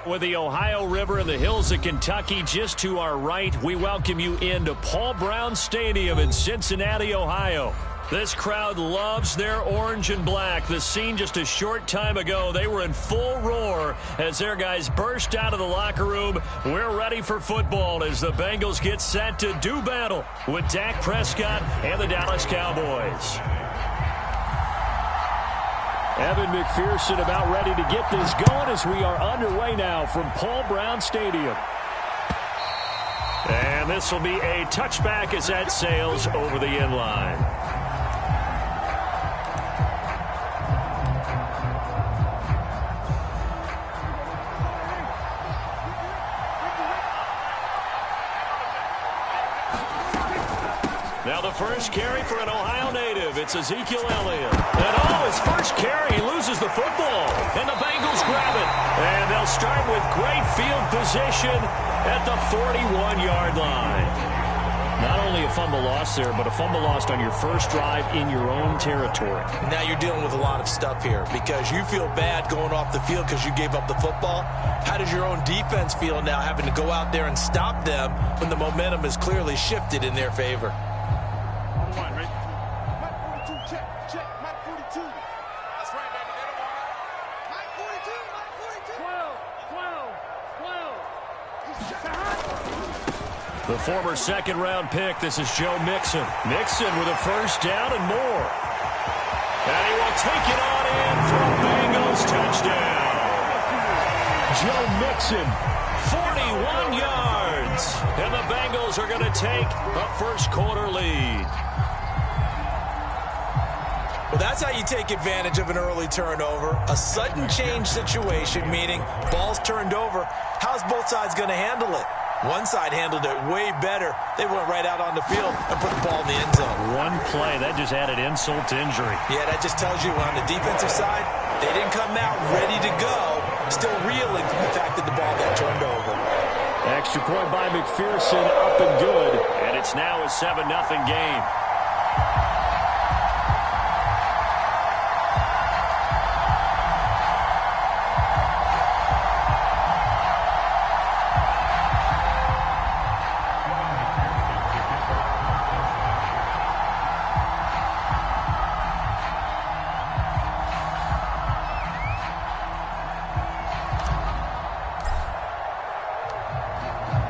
With the Ohio River and the hills of Kentucky just to our right, we welcome you into Paul Brown Stadium in Cincinnati, Ohio. This crowd loves their orange and black. The scene just a short time ago, they were in full roar as their guys burst out of the locker room. We're ready for football as the Bengals get set to do battle with Dak Prescott and the Dallas Cowboys. Evan McPherson about ready to get this going as we are underway now from Paul Brown Stadium. And this will be a touchback as that sails over the end line. Now the first carry for an Ohio native. It's Ezekiel Elliott. And his first carry, he loses the football. And the Bengals grab it. And they'll start with great field position at the 41-yard line. Not only a fumble loss there, but a fumble lost on your first drive in your own territory. Now you're dealing with a lot of stuff here because you feel bad going off the field because you gave up the football. How does your own defense feel now having to go out there and stop them when the momentum is clearly shifted in their favor? The former second-round pick, this is Joe Mixon. Mixon with a first down and more. And he will take it on in for a Bengals touchdown. Joe Mixon, 41 yards. And the Bengals are going to take a first-quarter lead. Well, that's how you take advantage of an early turnover. A sudden change situation, meaning ball's turned over. How's both sides going to handle it? One side handled it way better. They went right out on the field and put the ball in the end zone. One play, that just added insult to injury. Yeah, that just tells you on the defensive side, they didn't come out ready to go, still reeling from the fact that the ball got turned over. Extra point by McPherson, up and good. And it's now a 7-0 game.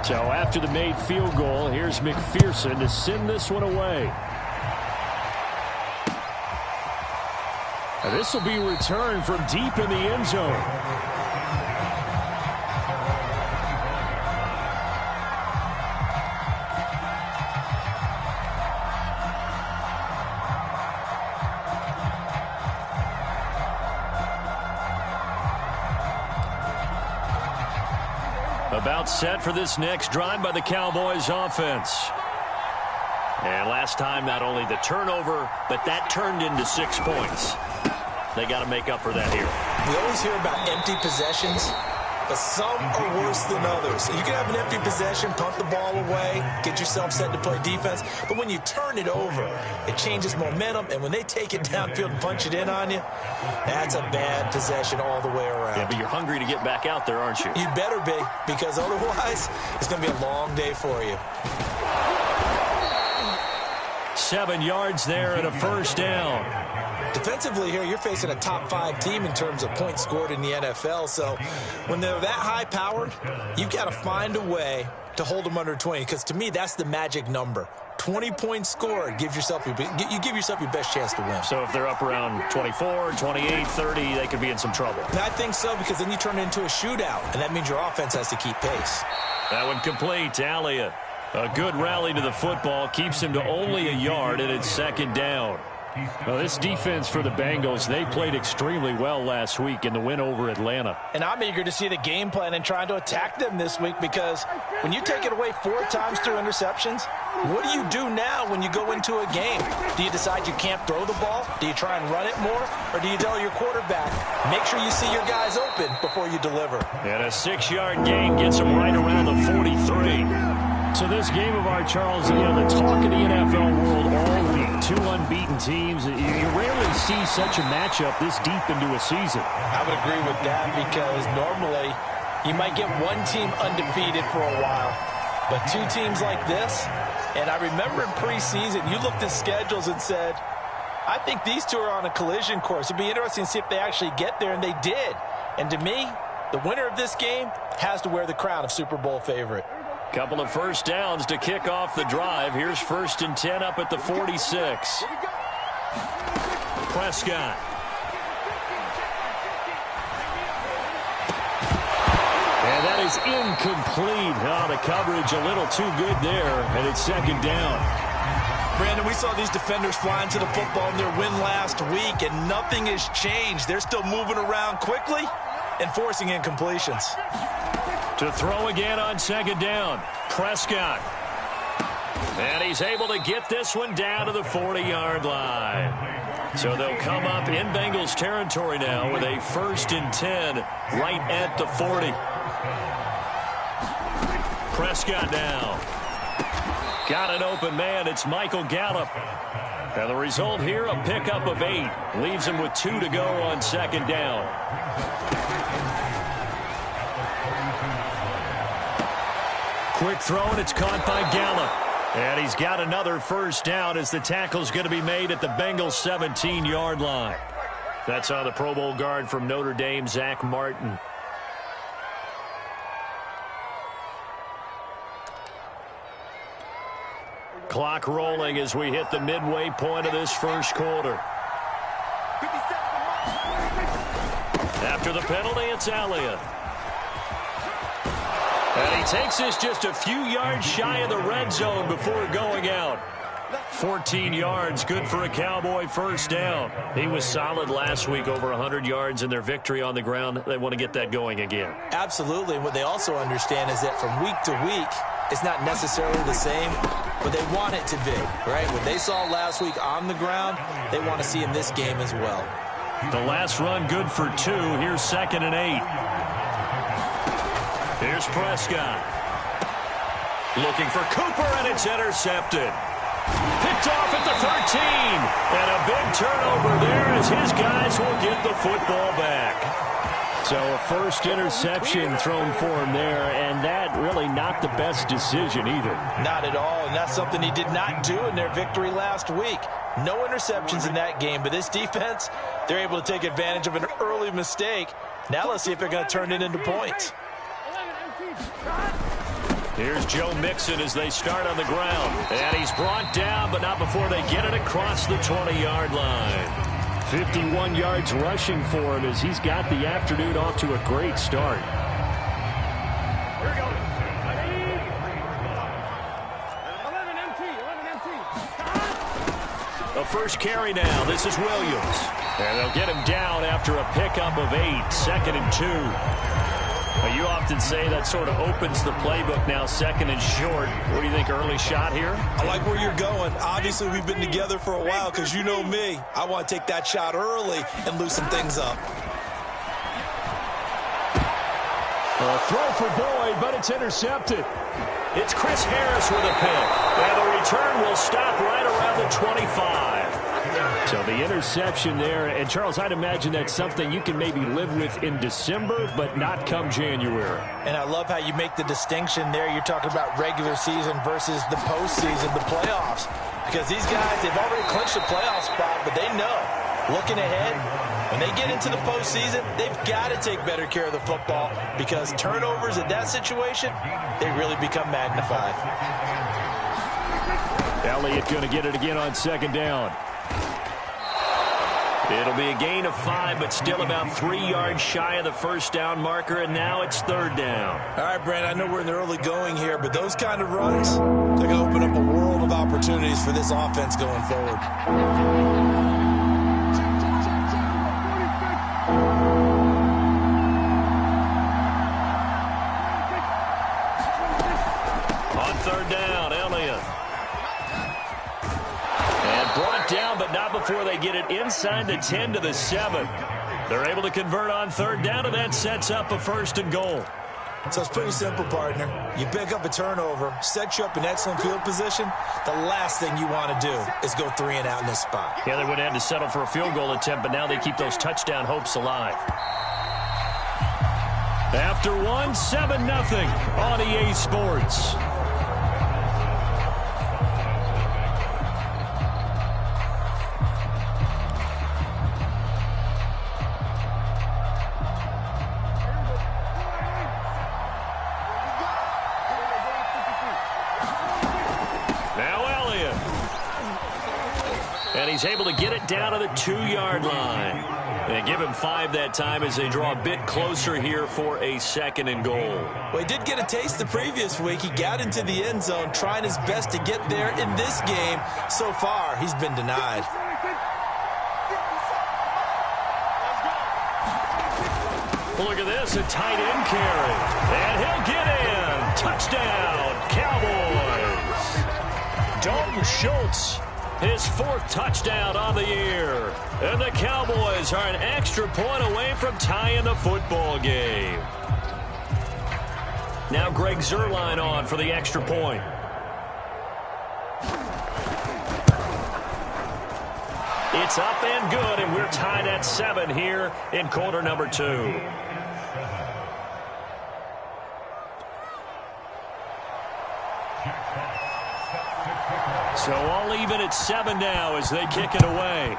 So after the made field goal, here's McPherson to send this one away. And this will be returned from deep in the end zone. About set for this next drive by the Cowboys offense. And last time, not only the turnover, but that turned into 6 points. They got to make up for that here. We always hear about empty possessions, but some are worse than others. You can have an empty possession, punt the ball away, get yourself set to play defense, but when you turn it over, it changes momentum, and when they take it downfield and punch it in on you, that's a bad possession all the way around. Yeah, but you're hungry to get back out there, aren't you? You better be, because otherwise, it's going to be a long day for you. 7 yards there and a first down. Defensively here, you're facing a top-5 team in terms of points scored in the NFL. So when they're that high-powered, you've got to find a way to hold them under 20. Because to me, that's the magic number. 20 points scored, you give yourself your best chance to win. So if they're up around 24, 28, 30, they could be in some trouble. And I think so, because then you turn it into a shootout, and that means your offense has to keep pace. That one complete to Elliott. A good rally to the football keeps him to only a yard, and it's second down. Well, this defense for the Bengals, they played extremely well last week in the win over Atlanta. And I'm eager to see the game plan and trying to attack them this week, because when you take it away 4 times through interceptions, what do you do now when you go into a game? Do you decide you can't throw the ball? Do you try and run it more? Or do you tell your quarterback, make sure you see your guys open before you deliver? And a 6-yard gain gets him right around the 43. So this game of our Charles, the talk of the NFL world all week. 2 unbeaten teams. You rarely see such a matchup this deep into a season. I would agree with that, because normally You might get one team undefeated for a while, but two teams like this, and I remember in preseason, you looked at schedules and said, I think these two are on a collision course. It'd be interesting to see if they actually get there, and they did. And to me, the winner of this game has to wear the crown of Super Bowl favorite. Couple of first downs to kick off the drive. Here's 1st and 10 up at the 46. Prescott. And that is incomplete. Oh, the coverage a little too good there, and it's 2nd down. Brandon, we saw these defenders flying to the football in their win last week, and nothing has changed. They're still moving around quickly and forcing incompletions. To throw again on 2nd down, Prescott. And he's able to get this one down to the 40-yard line. So they'll come up in Bengals territory now with a 1st and 10 right at the 40. Prescott now. Got an open man. It's Michael Gallup. And the result here, a pickup of 8. Leaves him with 2 to go on 2nd down. Quick throw, and it's caught by Gallup. And he's got another 1st down as the tackle's going to be made at the Bengals 17-yard line. That's on the Pro Bowl guard from Notre Dame, Zach Martin. Clock rolling as we hit the midway point of this 1st quarter. After the penalty, it's Elliott. And he takes this just a few yards shy of the red zone before going out. 14 yards, good for a Cowboy 1st down. He was solid last week, over 100 yards in their victory on the ground. They want to get that going again. Absolutely. And what they also understand is that from week to week, it's not necessarily the same, but they want it to be, right? What they saw last week on the ground, they want to see in this game as well. The last run good for 2. Here's 2nd and 8. Here's Prescott. Looking for Cooper, and it's intercepted. Picked off at the 13. And a big turnover there as his guys will get the football back. So a 1st interception thrown for him there, and that really not the best decision either. Not at all, and that's something he did not do in their victory last week. No interceptions in that game, but this defense, they're able to take advantage of an early mistake. Now let's see if they're going to turn it into points. Here's Joe Mixon as they start on the ground. And he's brought down, but not before they get it across the 20-yard line. 51 yards rushing for him as he's got the afternoon off to a great start. A 1st carry now. This is Williams. And they'll get him down after a pickup of 8. 2nd and 2. You often say that sort of opens the playbook now, 2nd and short. What do you think, early shot here? I like where you're going. Obviously, we've been together for a while because you know me. I want to take that shot early and loosen things up. A throw for Boyd, but it's intercepted. It's Chris Harris with a pick. And the return will stop right around the 25. So the interception there, and Charles, I'd imagine that's something you can maybe live with in December, but not come January. And I love how you make the distinction there. You're talking about regular season versus the postseason, the playoffs. Because these guys, they've already clinched a playoff spot, but they know, looking ahead, when they get into the postseason, they've got to take better care of the football because turnovers in that situation, they really become magnified. Elliott going to get it again on 2nd down. It'll be a gain of 5, but still about 3 yards shy of the 1st down marker, and now it's 3rd down. All right, Brandon, I know we're in the early going here, but those kind of runs, they're going to open up a world of opportunities for this offense going forward. On 3rd down, Elliott. Brought down, but not before they get it inside the 10 to the 7. They're able to convert on 3rd down, and that sets up a 1st and goal. So it's pretty simple, partner. You pick up a turnover, set you up in excellent field position. The last thing you want to do is go 3 and out in this spot. Yeah, they would have to settle for a field goal attempt, but now they keep those touchdown hopes alive. After one, 7-0 on EA Sports. Now Elliott. And he's able to get it down to the 2-yard line. And give him 5 that time as they draw a bit closer here for a 2nd and goal. Well, he did get a taste the previous week. He got into the end zone, trying his best to get there in this game. So far, he's been denied. Look at this, a tight end carry. And he'll get in. Touchdown, Cowboys. Dalton Schultz, his 4th touchdown on the year. And the Cowboys are an extra point away from tying the football game. Now Greg Zuerlein on for the extra point. It's up and good, and we're tied at 7 here in quarter number 2. So all even at 7 now as they kick it away.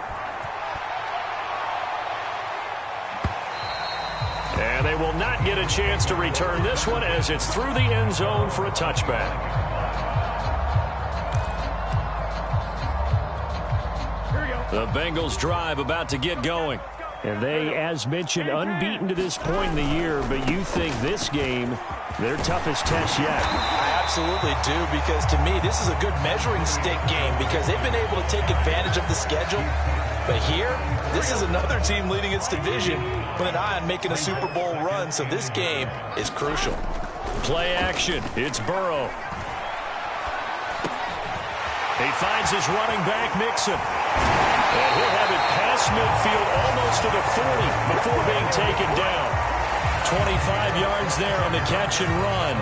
And they will not get a chance to return this one as it's through the end zone for a touchback. The Bengals drive about to get going. And they, as mentioned, unbeaten to this point in the year, but you think this game, their toughest test yet. I absolutely do, because to me, this is a good measuring stick game because they've been able to take advantage of the schedule. But here, this is another team leading its division with an eye on making a Super Bowl run, so this game is crucial. Play action. It's Burrow. He finds his running back, Mixon. And he'll have it past midfield almost to the 40 before being taken down. 25 yards there on the catch and run.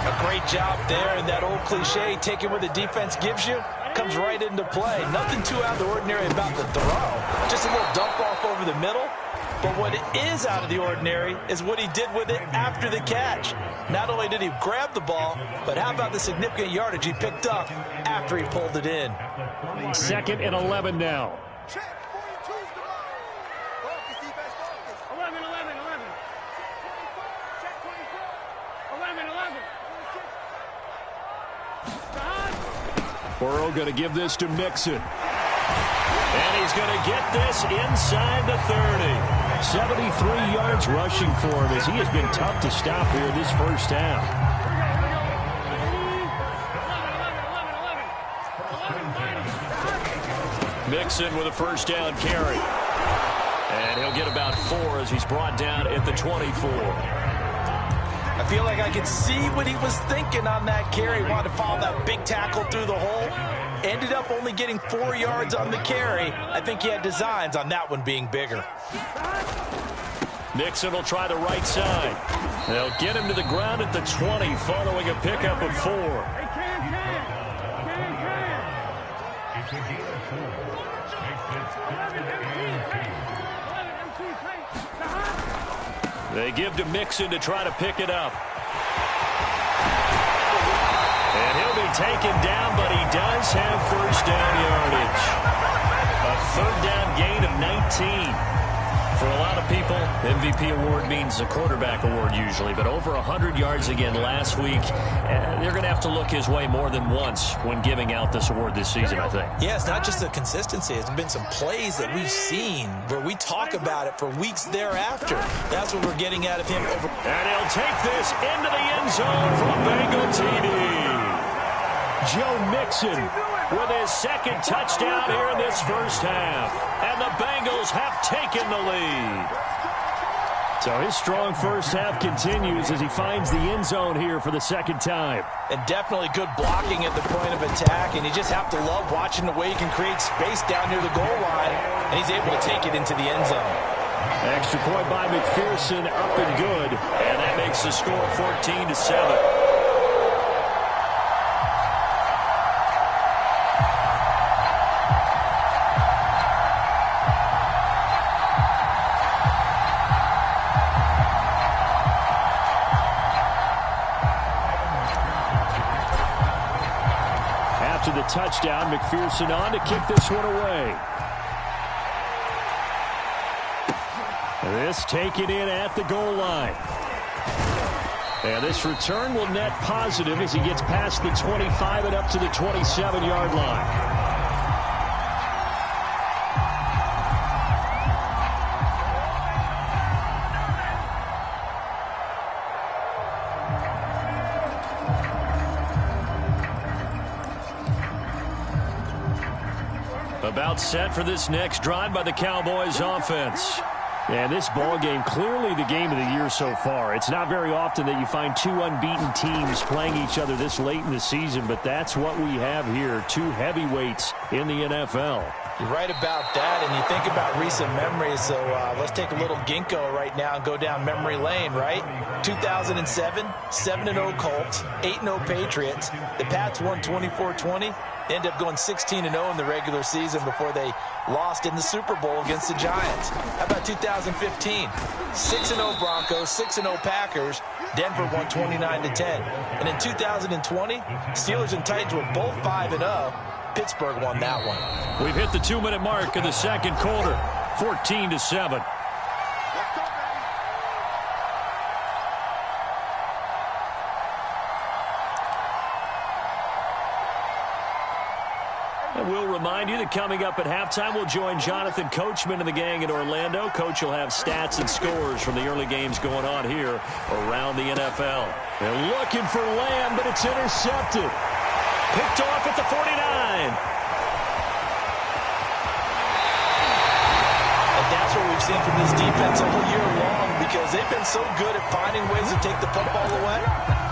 A great job there, and that old cliche, taking what the defense gives you, comes right into play. Nothing too out of the ordinary about the throw. Just a little dump off over the middle. But what is out of the ordinary is what he did with it after the catch. Not only did he grab the ball, but how about the significant yardage he picked up after he pulled it in. 2nd and 11 now. Burrow going to give this to Mixon. And he's going to get this inside the 30. 73 yards rushing for him as he has been tough to stop here this first half. Mixon with a first down carry. And he'll get about 4 as he's brought down at the 24. I feel like I could see what he was thinking on that carry. Wanted to follow that big tackle through the hole. Ended up only getting 4 yards on the carry. I think he had designs on that one being bigger. Mixon will try the right side. They'll get him to the ground at the 20 following a pickup of 4. They give to Mixon to try to pick it up. And he'll be taken down, but he does have first down yardage. A 3rd down gain of 19. For a lot of people, MVP award means a quarterback award usually, but over 100 yards again last week. They're going to have to look his way more than once when giving out this award this season, I think. Yeah, it's not just the consistency. It's been some plays that we've seen where we talk about it for weeks thereafter. That's what we're getting out of him. And he'll take this into the end zone for a Bengal TD. Joe Mixon with his 2nd touchdown here in this first half. And the Bengals have taken the lead. So his strong first half continues as he finds the end zone here for the 2nd time. And definitely good blocking at the point of attack. And you just have to love watching the way he can create space down near the goal line. And he's able to take it into the end zone. Extra point by McPherson, up and good. And that makes the score 14-7. touchdown. McPherson on to kick this one away. This taken in at the goal line. And this return will net positive as he gets past the 25 and up to the 27-yard line. About set for this next drive by the Cowboys offense. And this ball game, clearly the game of the year so far. It's not very often that you find two unbeaten teams playing each other this late in the season, but that's what we have here, two heavyweights in the NFL. You're right about that, and you think about recent memories, so let's take a little ginkgo right now and go down memory lane, right? 2007, 7-0 Colts, 8-0 Patriots. The Pats won 24-20. They ended up going 16-0 in the regular season before they lost in the Super Bowl against the Giants. How about 2015? 6-0 Broncos, 6-0 Packers. Denver won 29-10. And in 2020, Steelers and Titans were both 5-0. Pittsburgh won that one. We've hit the 2-minute mark in the second quarter, 14-7. We'll remind you that coming up at halftime, we'll join Jonathan Coachman and the gang in Orlando. Coach will have stats and scores from the early games going on here around the NFL. They're looking for Lamb, but it's intercepted. Picked off at the 49. And that's what we've seen from this defense all year long, because they've been so good at finding ways to take the football away.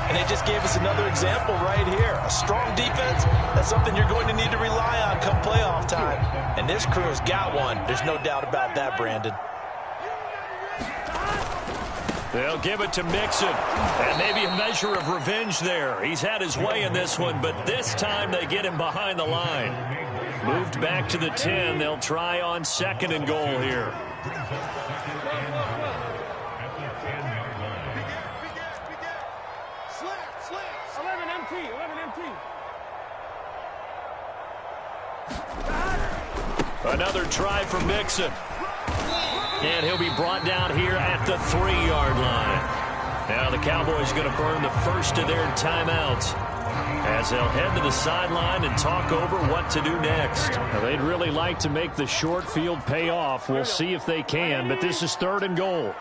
And they just gave us another example right here. A strong defense, that's something you're going to need to rely on come playoff time. And this crew has got one. There's no doubt about that, Brandon. They'll give it to Mixon. And maybe a measure of revenge there. He's had his way in this one, but this time they get him behind the line. Moved back to the 10. They'll try on 2nd and goal here. Another try for Mixon. And he'll be brought down here at the 3-yard line. Now the Cowboys going to burn the first of their timeouts as they'll head to the sideline and talk over what to do next. Now, they'd really like to make the short field pay off. We'll see if they can, but this is 3rd and goal.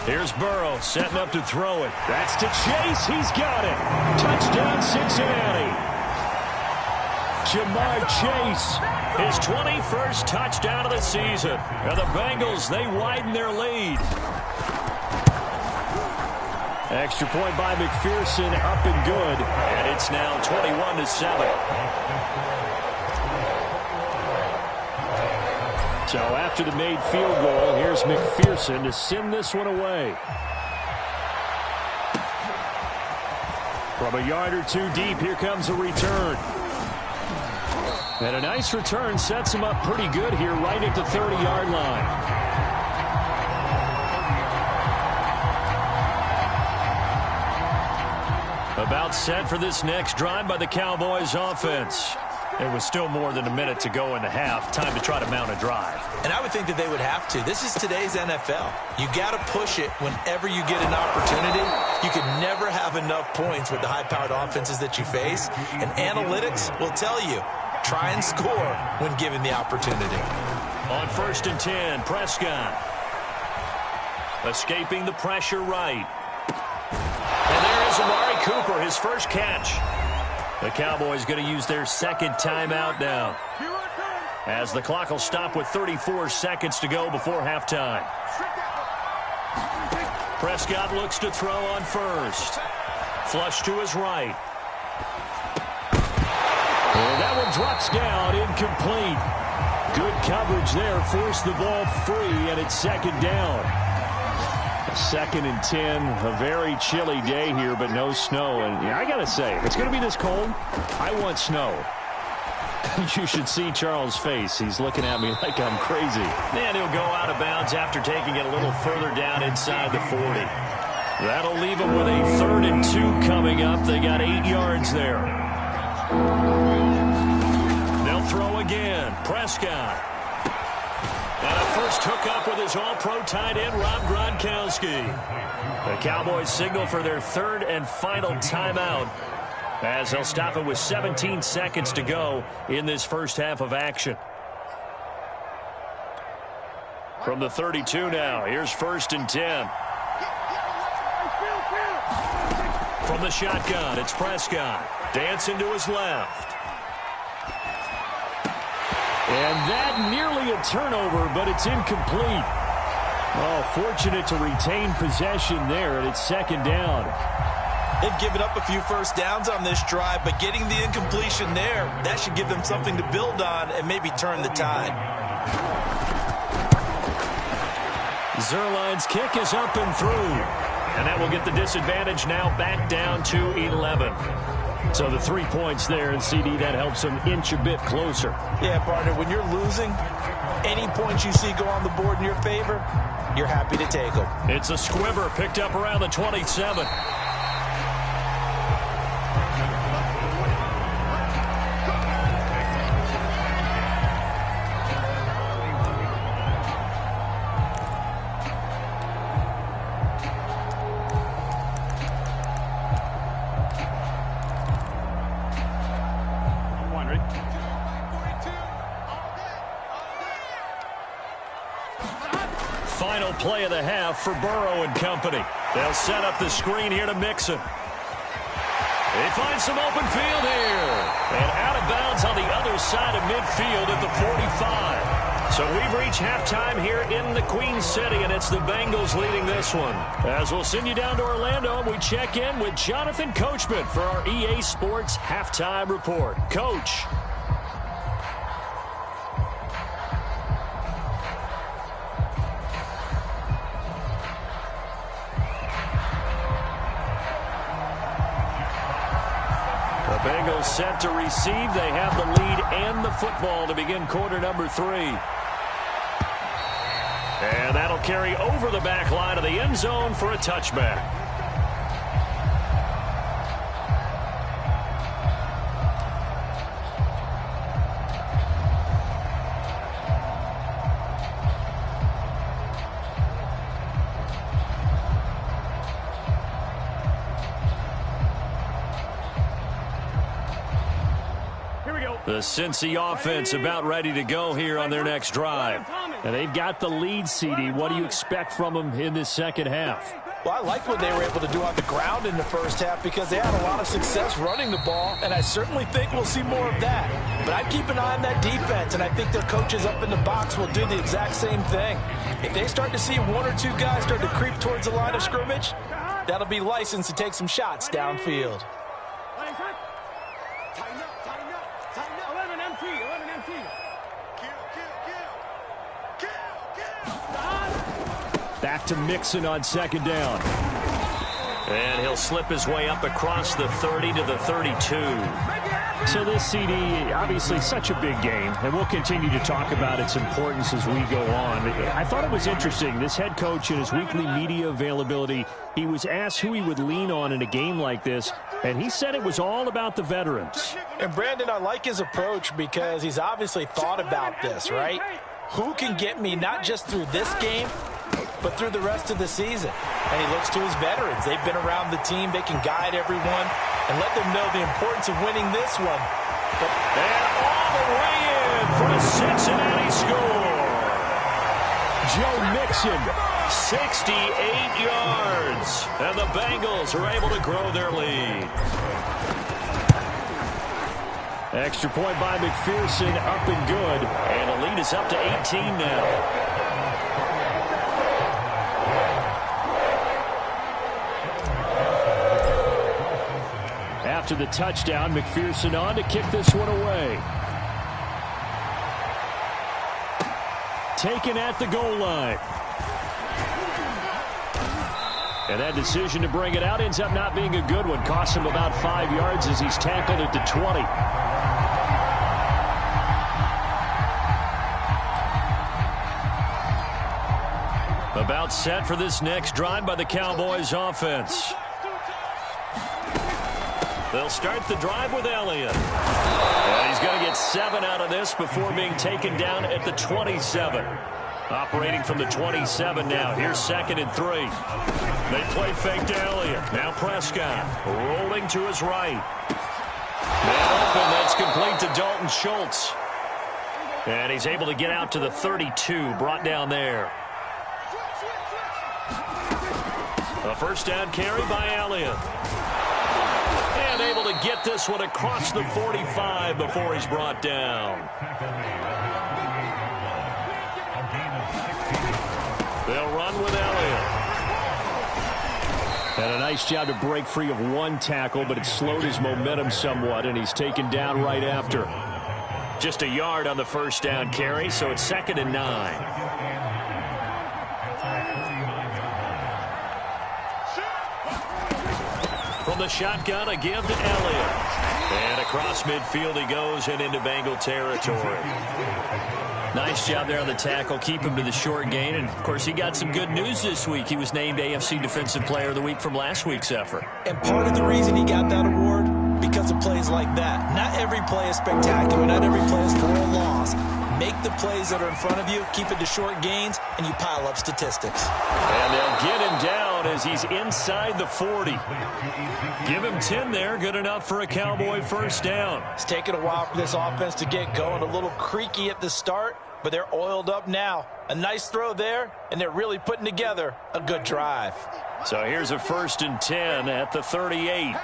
Here's Burrow setting up to throw it. That's to Chase. He's got it. Touchdown, Cincinnati. Jamar Chase, his 21st touchdown of the season. And the Bengals, they widen their lead. Extra point by McPherson, up and good. And it's now 21-7. So after the made field goal, here's McPherson to send this one away. From a yard or two deep, here comes a return. And a nice return sets him up pretty good here right at the 30-yard line. About set for this next drive by the Cowboys offense. There was still more than a minute to go in the half. Time to try to mount a drive. And I would think that they would have to. This is today's NFL. You got to push it whenever you get an opportunity. You can never have enough points with the high-powered offenses that you face. And analytics will tell you, try and score when given the opportunity. On 1st and 10, Prescott. Escaping the pressure right. And there is Amari Cooper, his first catch. The Cowboys going to use their 2nd timeout now, as the clock will stop with 34 seconds to go before halftime. Prescott looks to throw on 1st. Flush to his right. And that one drops down, incomplete. Good coverage there, forced the ball free, and it's 2nd down. 2nd and 10, a very chilly day here, but no snow. And yeah, I got to say, if it's going to be this cold, I want snow. You should see Charles' face. He's looking at me like I'm crazy. And he'll go out of bounds after taking it a little further down inside the 40. That'll leave them with a 3rd and 2 coming up. They got 8 yards there. They'll throw again. Prescott. And a first hookup with his all-pro tight end, Rob Gronkowski. The Cowboys signal for their 3rd and final timeout as they'll stop it with 17 seconds to go in this first half of action. From the 32 now, here's 1st and 10. From the shotgun, it's Prescott. Dancing to his left. And that nearly a turnover, but it's incomplete. Oh, fortunate to retain possession there, and it's 2nd down. They've given up a few first downs on this drive, but getting the incompletion there, that should give them something to build on and maybe turn the tide. Zerline's kick is up and through. And that will get the disadvantage now back down to 11. So the 3 points there, and CD, that helps them inch a bit closer. Yeah, partner, when you're losing, any points you see go on the board in your favor, you're happy to take them. It's a squibber picked up around the 27. Final play of the half for Burrow and company. They'll set up the screen here to Mixon. They find some open field here. And out of bounds on the other side of midfield at the 45. So we've reached halftime here in the Queen City, and it's the Bengals leading this one. As we'll send you down to Orlando, and we check in with Jonathan Coachman for our EA Sports Halftime Report. Coach. Bengals set to receive. They have the lead and the football to begin quarter number 3. And that'll carry over the back line of the end zone for a touchback. The Cincy offense about ready to go here on their next drive. And they've got the lead, CD. What do you expect from them in this second half? Well, I like what they were able to do on the ground in the first half because they had a lot of success running the ball, and I certainly think we'll see more of that. But I'd keep an eye on that defense, and I think their coaches up in the box will do the exact same thing. If they start to see 1 or 2 guys start to creep towards the line of scrimmage, that'll be licensed to take some shots downfield. Back to Mixon on 2nd down. And he'll slip his way up across the 30 to the 32. So this CD, obviously such a big game, and we'll continue to talk about its importance as we go on. I thought it was interesting. This head coach in his weekly media availability, he was asked who he would lean on in a game like this, and he said it was all about the veterans. And Brandon, I like his approach because he's obviously thought about this, right? Who can get me not just through this game, but through the rest of the season? And he looks to his veterans. They've been around the team. They can guide everyone and let them know the importance of winning this one. And all the way in for a Cincinnati score. Joe Mixon, 68 yards. And the Bengals are able to grow their lead. Extra point by McPherson, up and good. And the lead is up to 18 now. After the touchdown, McPherson on to kick this one away. Taken at the goal line. And that decision to bring it out ends up not being a good one. Costs him about 5 yards as he's tackled at the 20. About set for this next drive by the Cowboys offense. They'll start the drive with Elliott. And he's going to get 7 out of this before being taken down at the 27. Operating from the 27 now. Here's 2nd and 3. They play fake to Elliott. Now Prescott rolling to his right. Man open. That's complete to Dalton Schultz. And he's able to get out to the 32. Brought down there. A first down carry by Elliott. And able to get this one across the 45 before he's brought down. They'll run with Elliott. And a nice job to break free of one tackle, but it slowed his momentum somewhat, and he's taken down right after. Just a yard on the first down carry, so it's 2nd and 9. From the shotgun, a give to Elliott. And across midfield he goes and into Bengal territory. Nice job there on the tackle. Keep him to the short gain. And, of course, he got some good news this week. He was named AFC Defensive Player of the Week from last week's effort. And part of the reason he got that award, because of plays like that. Not every play is spectacular. Not every play is for a loss. Make the plays that are in front of you, keep it to short gains, and you pile up statistics. And they'll get him down as he's inside the 40. Give him 10 there. Good enough for a Cowboy first down. It's taken a while for this offense to get going. A little creaky at the start, but they're oiled up now. A nice throw there, and they're really putting together a good drive. So here's a 1st and 10 at the 38.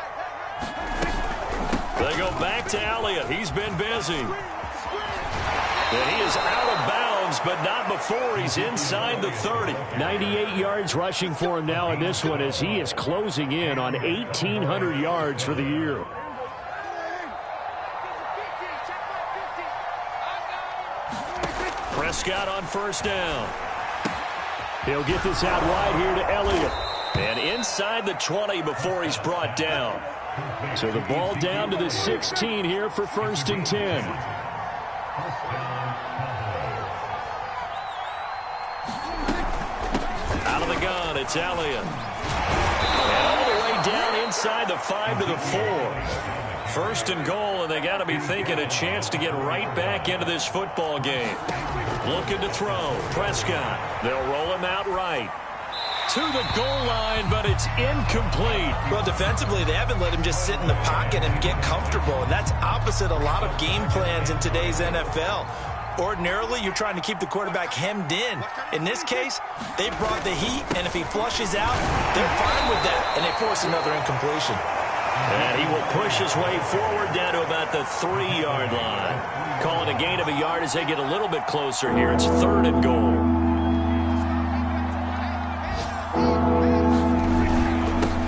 They go back to Elliott. He's been busy. And he is out of bounds, but not before he's inside the 30. 98 yards rushing for him now in this one as he is closing in on 1,800 yards for the year. Prescott on first down. He'll get this out wide here to Elliott. And inside the 20 before he's brought down. So the ball down to the 16 here for 1st and 10. Out of the gun, it's Elliott. And all the way down inside the 5 to the 4. 1st and goal, and they got to be thinking a chance to get right back into this football game. Looking to throw. Prescott. They'll roll him out right. To the goal line, but it's incomplete. Well, defensively, they haven't let him just sit in the pocket and get comfortable, and that's opposite a lot of game plans in today's NFL. Ordinarily, you're trying to keep the quarterback hemmed in. In this case, they brought the heat, and if he flushes out, they're fine with that, and they force another incompletion. And he will push his way forward down to about the 3-yard line. Calling a gain of a yard as they get a little bit closer here. It's 3rd and goal.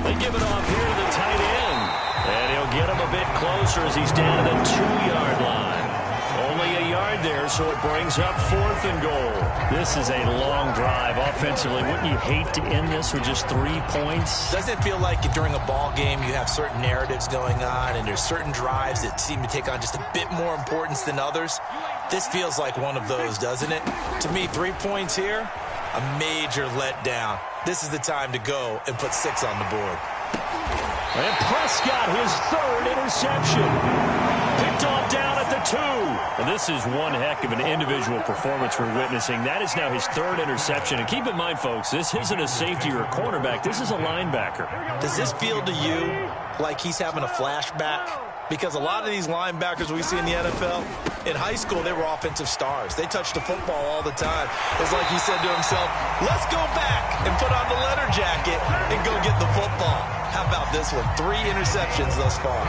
They give it off here to the tight end. And he'll get him a bit closer as he's down to the 2-yard line. Only a yard there, so it brings up 4th and goal. This is a long drive offensively. Wouldn't you hate to end this with just 3 points? Doesn't it feel like during a ball game you have certain narratives going on and there's certain drives that seem to take on just a bit more importance than others? This feels like one of those, doesn't it? To me, 3 points here, a major letdown. This is the time to go and put 6 on the board. And Prescott, his 3rd interception. Picked off down at the 2. And this is one heck of an individual performance we're witnessing. That is now his 3rd interception. And keep in mind, folks, this isn't a safety or a cornerback. This is a linebacker. Does this feel to you like he's having a flashback? Because a lot of these linebackers we see in the NFL, in high school, they were offensive stars. They touched the football all the time. It's like he said to himself, let's go back and put on the leather jacket and go get the football. How about this one? 3 interceptions thus far.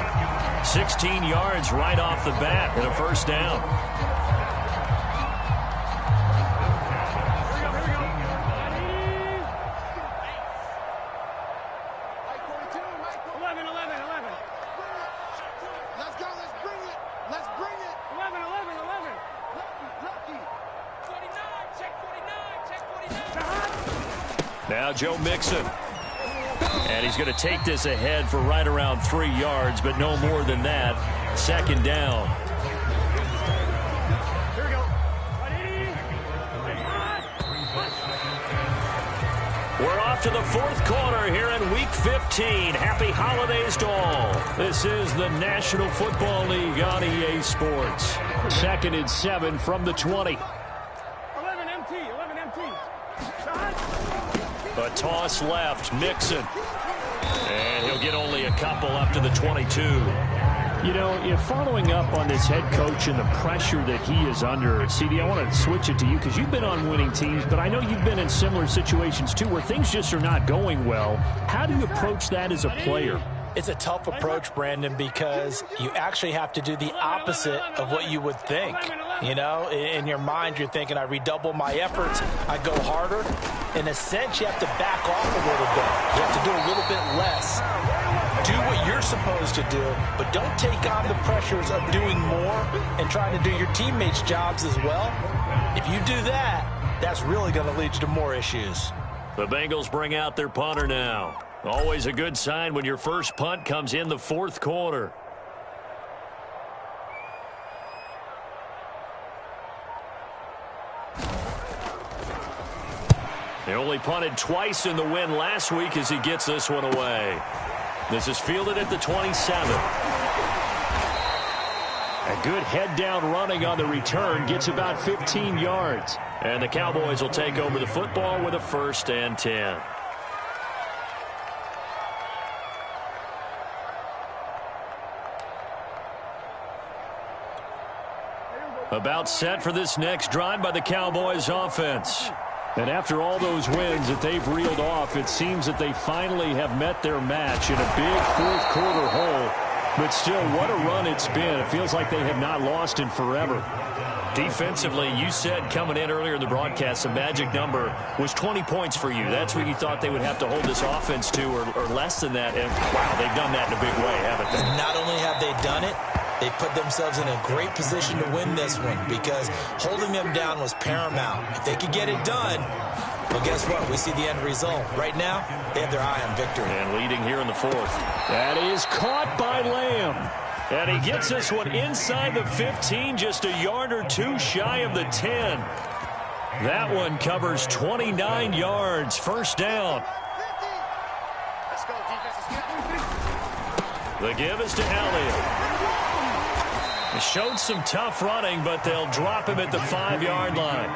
16 yards right off the bat and a first down. Now Joe Mixon. And he's going to take this ahead for right around 3 yards, but no more than that. 2nd down. off to the fourth quarter here in Week 15. Happy holidays to all. This is the National Football League on EA Sports. 2nd and 7 from the 20. 11 MT. A toss left, Mixon. And he'll get only a couple up to the 22. You know, if following up on this head coach and the pressure that he is under, CD, I want to switch it to you because you've been on winning teams, but I know you've been in similar situations too where things just are not going well. How do you approach that as a player? It's a tough approach, Brandon, because you actually have to do the opposite of what you would think. You know, in your mind, you're thinking, I redouble my efforts, I go harder. In a sense, you have to back off a little bit. You have to do a little bit less. Do what you're supposed to do, but don't take on the pressures of doing more and trying to do your teammates' jobs as well. If you do that, that's really going to lead you to more issues. The Bengals bring out their punter now. Always a good sign when your first punt comes in the fourth quarter. They only punted twice in the win last week as he gets this one away. This is fielded at the 27. A good head-down running on the return gets about 15 yards. And the Cowboys will take over the football with a 1st and 10. About set for this next drive by the Cowboys offense. And after all those wins that they've reeled off, it seems that they finally have met their match in a big fourth quarter hole. But still, what a run it's been. It feels like they have not lost in forever. Defensively, you said coming in earlier in the broadcast, the magic number was 20 points for you. That's what you thought they would have to hold this offense to, or less than that. And, wow, they've done that in a big way, haven't they? Not only have they done it, they put themselves in a great position to win this one because holding them down was paramount. If they could get it done, well, guess what? We see the end result. Right now, they have their eye on victory. And leading here in the fourth. That is caught by Lamb. And he gets this one inside the 15, just a yard or two shy of the 10. That one covers 29 yards. First down. The give is to Elliott. He showed some tough running, but they'll drop him at the 5-yard line.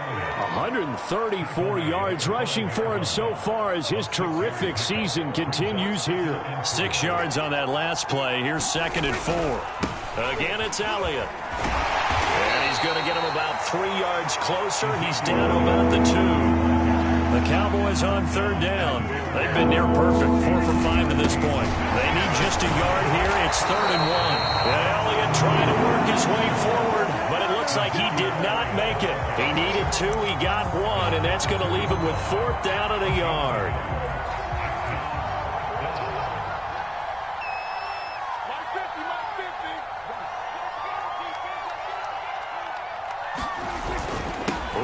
134 yards rushing for him so far as his terrific season continues here. 6 yards on that last play. Here's 2nd and 4. Again, it's Elliott. And he's going to get him about 3 yards closer. He's down to about the 2. The Cowboys on 3rd down. They've been near perfect, 4 for 5 to this point. They need just a yard here. It's 3rd and 1. And Elliott trying to work his way forward, but it looks like he did not make it. He needed 2, he got 1, and that's going to leave him with 4th down and a yard.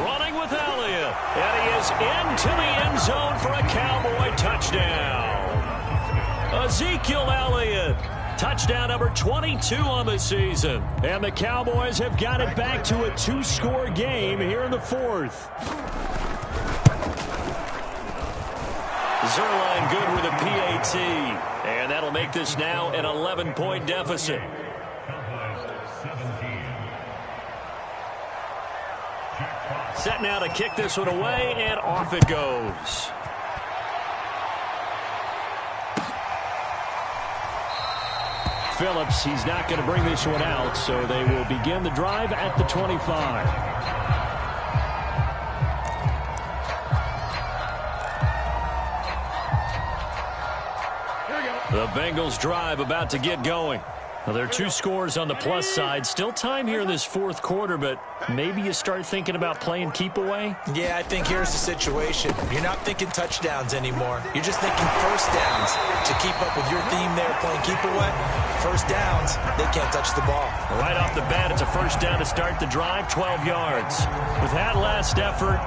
Running with Elliott, and he is into the end zone for a Cowboy touchdown. Ezekiel Elliott, touchdown number 22 on the season. And the Cowboys have got it back to a 2-score game here in the fourth. Zerline good with a PAT. And that'll make this now an 11-point deficit. Set now to kick this one away, and off it goes. Phillips, he's not going to bring this one out, so they will begin the drive at the 25. The Bengals drive about to get going. Well, there are 2 scores on the plus side. Still time here in this fourth quarter, but maybe you start thinking about playing keep away? Yeah, I think here's the situation. You're not thinking touchdowns anymore. You're just thinking first downs. To keep up with your theme there, playing keep away, first downs, they can't touch the ball. Right off the bat, it's a first down to start the drive, 12 yards. With that last effort,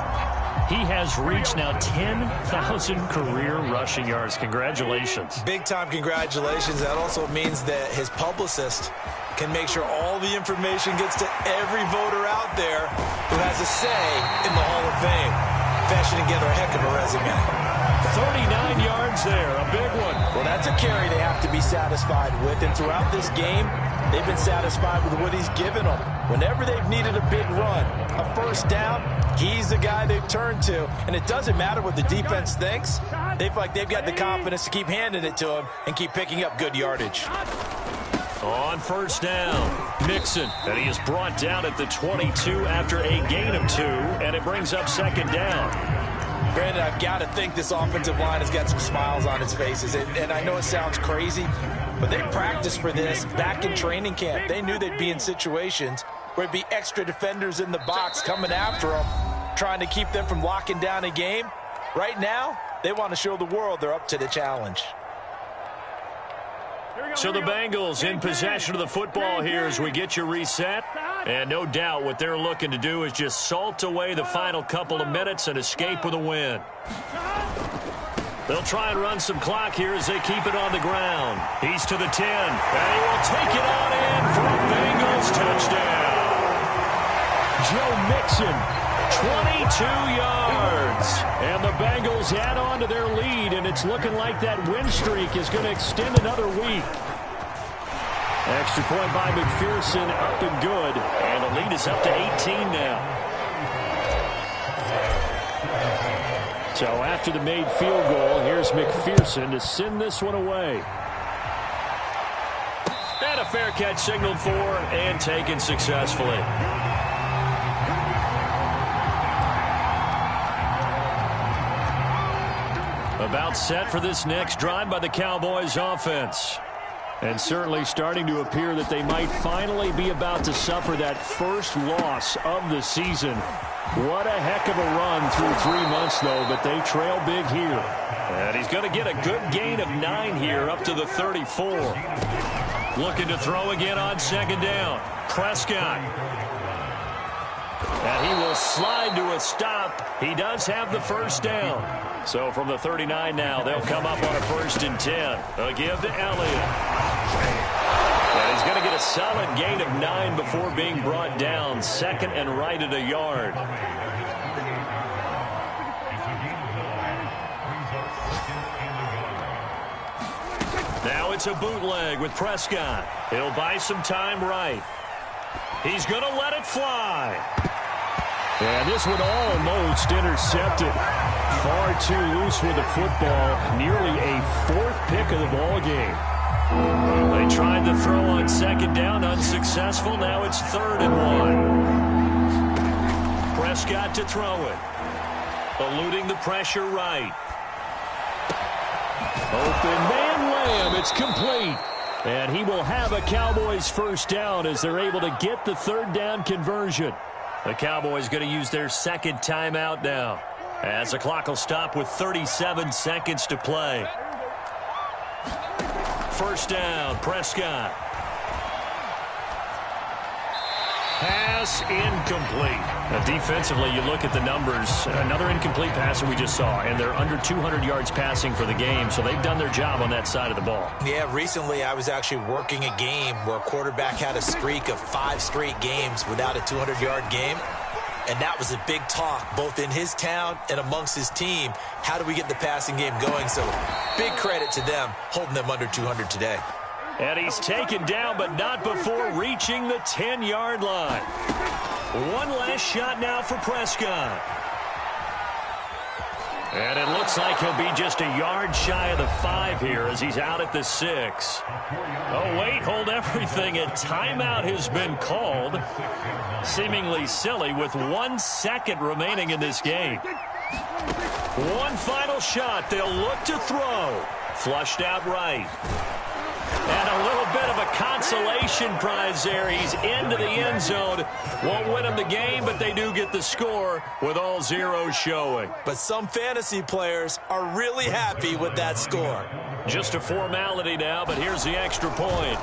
he has reached now 10,000 career rushing yards. Congratulations. Big-time congratulations. That also means that his publicist can make sure all the information gets to every voter out there who has a say in the Hall of Fame. Fashioning together a heck of a resume. 39 yards there, a big one. Well, that's a carry they have to be satisfied with, and throughout this game, they've been satisfied with what he's given them. Whenever they've needed a big run, a first down, he's the guy they've turned to, and it doesn't matter what the defense thinks. They feel like they've got the confidence to keep handing it to him and keep picking up good yardage. On first down, Mixon, and he is brought down at the 22 after a gain of 2, and it brings up second down. Brandon, I've got to think this offensive line has got some smiles on its faces, and I know it sounds crazy, but they practiced for this back in training camp. They knew they'd be in situations where it'd be extra defenders in the box coming after them, trying to keep them from locking down a game. Right now, they want to show the world they're up to the challenge. So the Bengals in possession of the football here as we get you reset. And no doubt what they're looking to do is just salt away the final couple of minutes and escape with a win. They'll try and run some clock here as they keep it on the ground. He's to the 10, and he will take it on in for a Bengals touchdown. Joe Mixon, 22 yards. And the Bengals add on to their lead, and it's looking like that win streak is going to extend another week. Extra point by McPherson, up and good. And the lead is up to 18 now. So after the made field goal, here's McPherson to send this one away. And a fair catch signaled for and taken successfully. About set for this next drive by the Cowboys offense. And certainly starting to appear that they might finally be about to suffer that first loss of the season. What a heck of a run through 3 months, though, but they trail big here. And he's going to get a good gain of 9 here up to the 34. Looking to throw again on second down. Prescott. And he will slide to a stop. He does have the first down. So from the 39 now, they'll come up on a 1st and 10. A give to Elliott. And he's going to get a solid gain of 9 before being brought down. Second and right at a yard. Now it's a bootleg with Prescott. He'll buy some time right. He's going to let it fly. And this one almost intercepted. Far too loose with the football. Nearly a 4th pick of the ball game. They tried to throw on second down, unsuccessful. Now it's 3rd and 1. Prescott to throw it. Eluding the pressure right. Open man Lamb. It's complete. And he will have a Cowboys first down as they're able to get the 3rd down conversion. The Cowboys going to use their 2nd timeout now, as the clock will stop with 37 seconds to play. First down, Prescott. Pass incomplete. Now defensively, you look at the numbers. Another incomplete pass that we just saw, and they're under 200 yards passing for the game, so they've done their job on that side of the ball. Yeah, recently I was actually working a game where a quarterback had a streak of 5 straight games without a 200-yard game. And that was a big talk, both in his town and amongst his team. How do we get the passing game going? So big credit to them, holding them under 200 today. And he's taken down, but not before reaching the 10-yard line. One last shot now for Prescott. And it looks like he'll be just a yard shy of the 5 here as he's out at the 6. Oh, wait, hold everything. A timeout has been called. Seemingly silly with 1 second remaining in this game. One final shot. They'll look to throw. Flushed out right. And a little bit of a consolation prize there. He's into the end zone. Won't win him the game, but they do get the score with all zeros showing. But some fantasy players are really happy with that score. Just a formality now, but here's the extra point.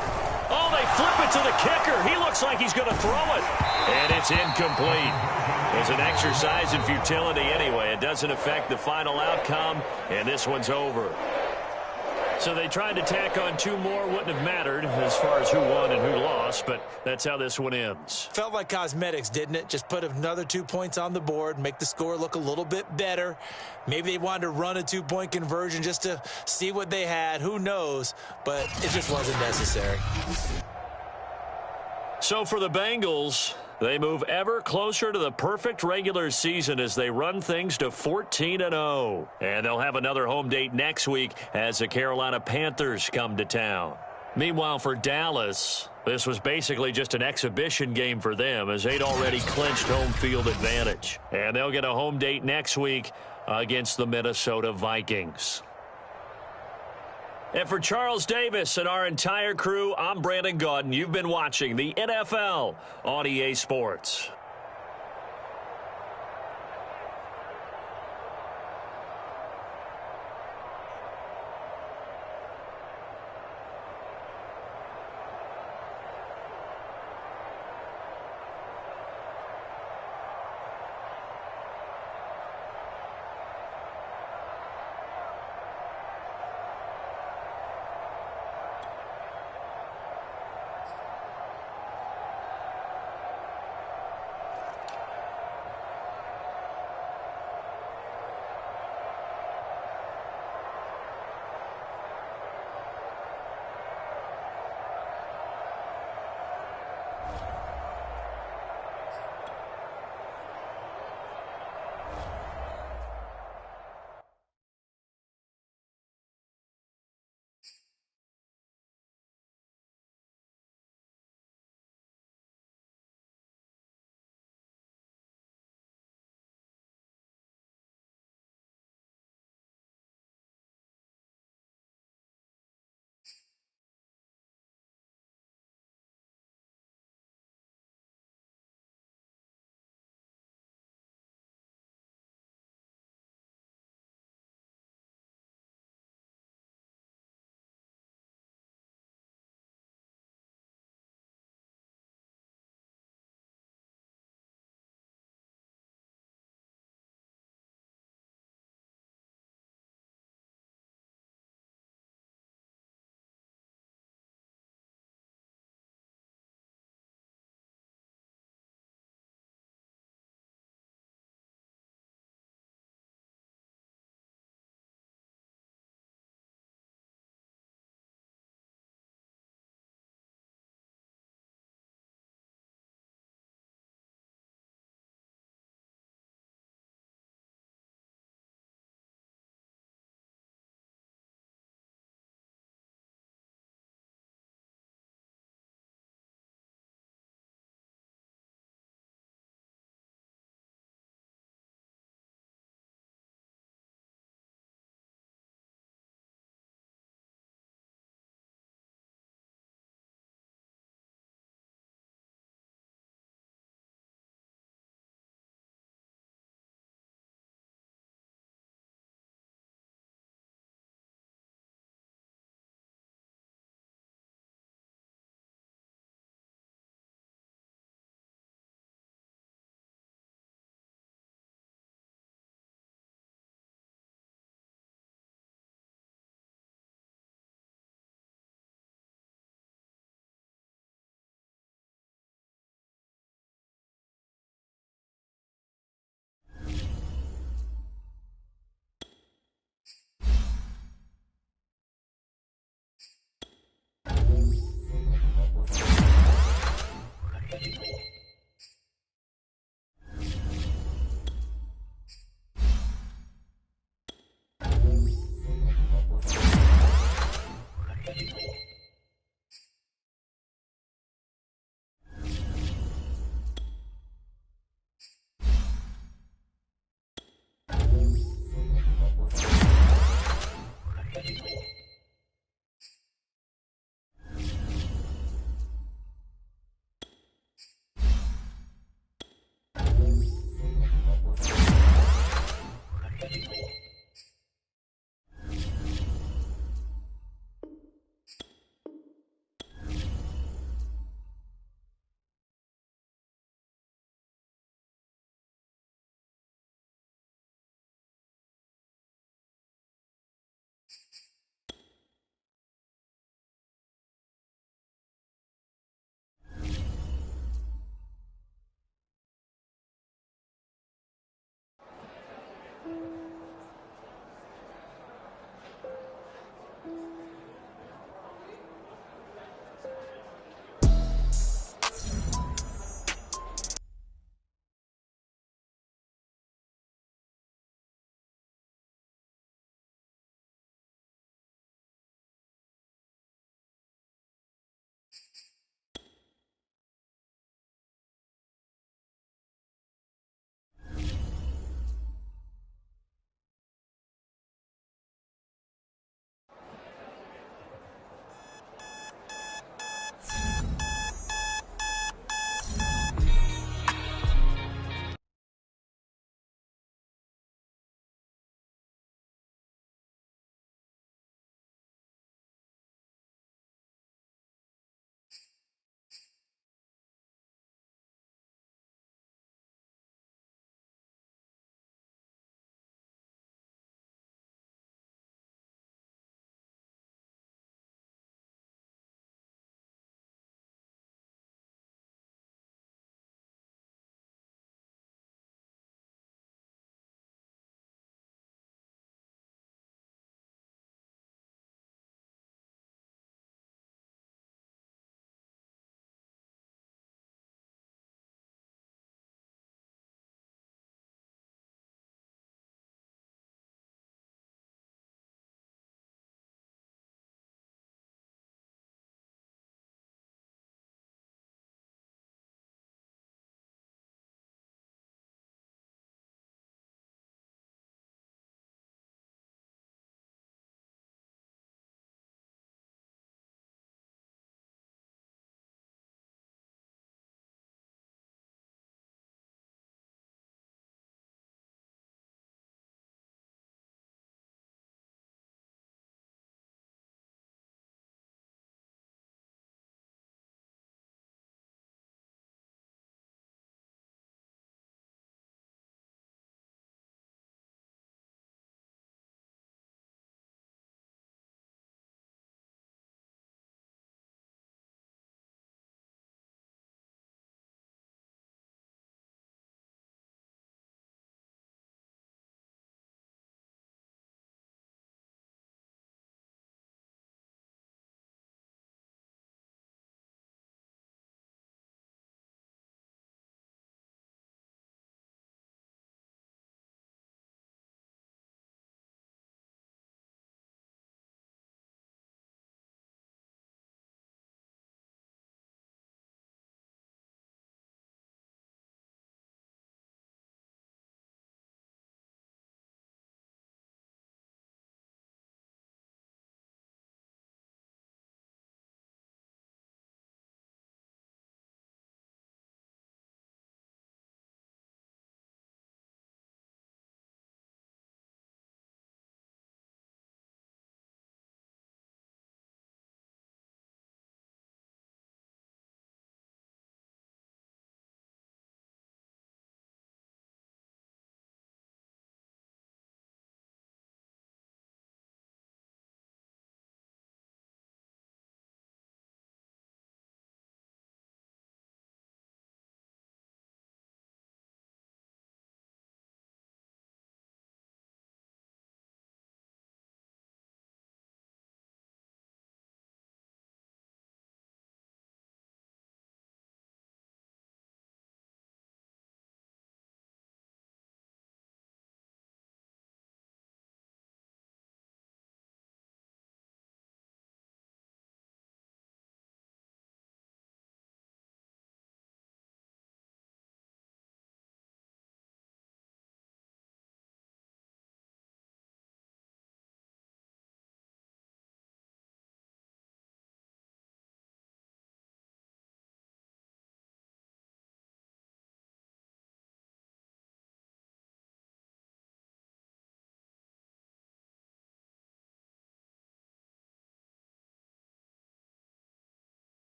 Oh, they flip it to the kicker. He looks like he's going to throw it. And it's incomplete. It's an exercise in futility anyway. It doesn't affect the final outcome, and this one's over. So they tried to tack on 2 more. Wouldn't have mattered as far as who won and who lost, but that's how this one ends. Felt like cosmetics, didn't it? Just put another 2 points on the board, make the score look a little bit better. Maybe they wanted to run a 2-point conversion just to see what they had. Who knows? But it just wasn't necessary. So for the Bengals, they move ever closer to the perfect regular season as they run things to 14-0. And they'll have another home date next week as the Carolina Panthers come to town. Meanwhile, for Dallas, this was basically just an exhibition game for them as they'd already clinched home field advantage. And they'll get a home date next week against the Minnesota Vikings. And for Charles Davis and our entire crew, I'm Brandon Gaudin. You've been watching the NFL on EA Sports.